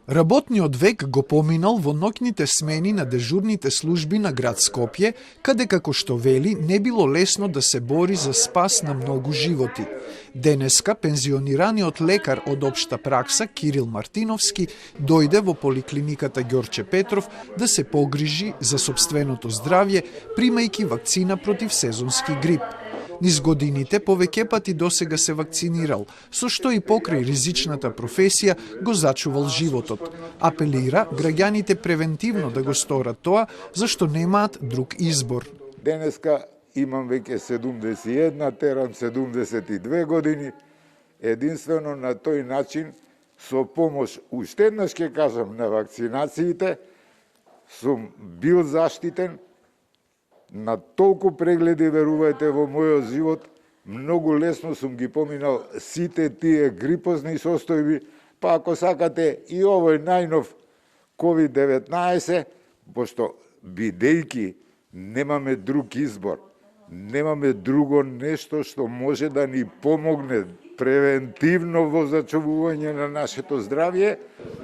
Работниот век го поминал во ноќните смени на дежурните служби на град Скопје, каде, како што вели, не било лесно да се бори за спас на многу животи. Денеска пензионираниот лекар од општа пракса Кирил Мартиновски дојде во поликлиниката Ѓорче Петров да се погрижи за сопственото здравје, примајќи вакцина против сезонски грип. Низ годините повеќе пати досега се вакцинирал, со што и покрај ризичната професија го зачувал животот. Апелира граѓаните превентивно да го сторат тоа, зашто немаат друг избор. Денеска имам веќе 71, терам 72 години. Единствено на тој начин, со помош, уште еднаш ќе кажам, на вакцинациите, сум бил заштитен. На толку прегледи, верувајте, во мојот живот, многу лесно сум ги поминал сите тие грипозни состојби, па ако сакате и овој најнов COVID-19, пошто бидејќи немаме друг избор, немаме друго нешто што може да ни помогне превентивно во зачувување на нашето здравје.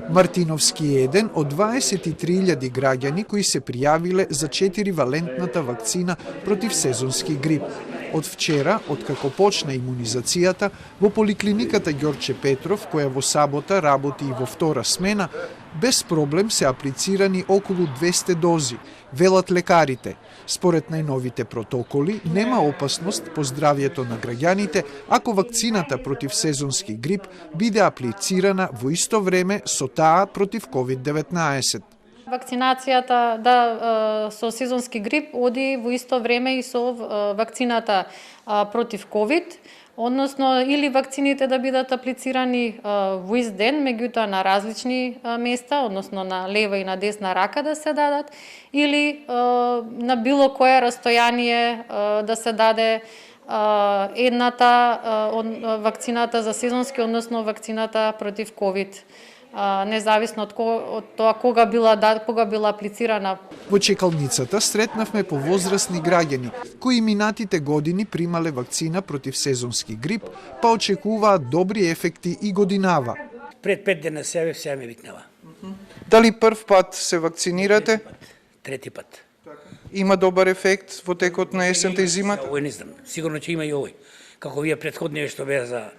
Мартиновски е еден од 23.000 граѓани кои се пријавиле за 4-валентната вакцина против сезонски грип. Од вчера, откако почна имунизацијата, во поликлиниката Ѓорче Петров, која во сабота работи и во втора смена, без проблем се аплицирани околу 200 дози, велат лекарите. Според најновите протоколи, нема опасност по здравјето на граѓаните ако вакцината против сезонски грип биде аплицирана во исто време со таа против COVID-19. Вакцинацијата со сезонски грип оди во исто време и со вакцината против COVID, односно или вакцините да бидат аплицирани во ист ден, меѓутоа на различни места, односно на лева и на десна рака да се дадат, или на било кое растојание да се даде едната вакцината за сезонски, односно вакцината против COVID, независно од тоа кога била аплицирана. Во чекалницата сретнавме повозрасни граѓани кои минатите години примале вакцина против сезонски грип, па очекуваат добри ефекти и годинава. Пред 5 дена сега ме викнава. Дали прв пат се вакцинирате? Трети пат. Има добар ефект во текот на есента и зимата? Овој не знам. Сигурно ќе има и овој. Како вие претходни што беа за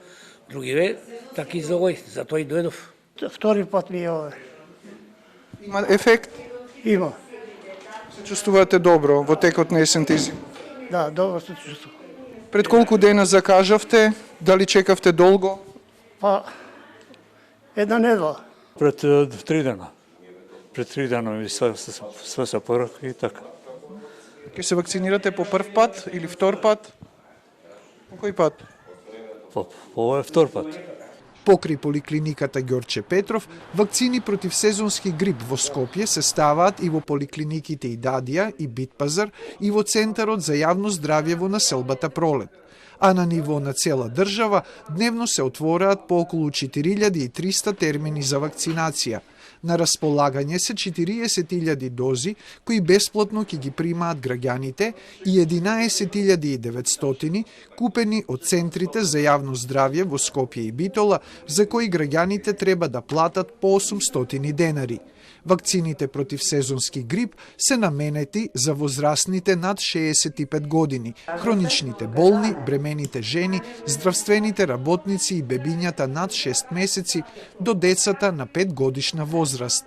другиве, така и за овој, за тој дојдов. Втори пат ми е овој. Има ефект? Има. Се чувствувате добро во текот на есента и зимата? Да, добро се чувствувам. Пред колку дена закажавте? Дали чекавте долго? Па, една недела. Пред 3 дена. Пред 3 дена ми све се порак и така. Ке се вакцинирате по прв пат или втор пат? По кој пат? По овој втор пат. Покри поликлиниката Ѓорче Петров, вакцини против сезонски грип во Скопје се ставаат и во поликлиниките и Дадија и Битпазар и во Центарот за јавно здравје во населбата Пролет. А на ниво на цела држава дневно се отвораат по околу 4300 термини за вакцинација. На располагање се 40.000 дози кои бесплатно ќе ги примаат граѓаните и 11.900 купени од центрите за јавно здравје во Скопје и Битола, за кои граѓаните треба да платат по 800 денари. Вакцините против сезонски грип се наменети за возрастните над 65 години, хроничните болни, бремените жени, здравствените работници и бебињата над 6 месеци до децата на 5 годишна возраст.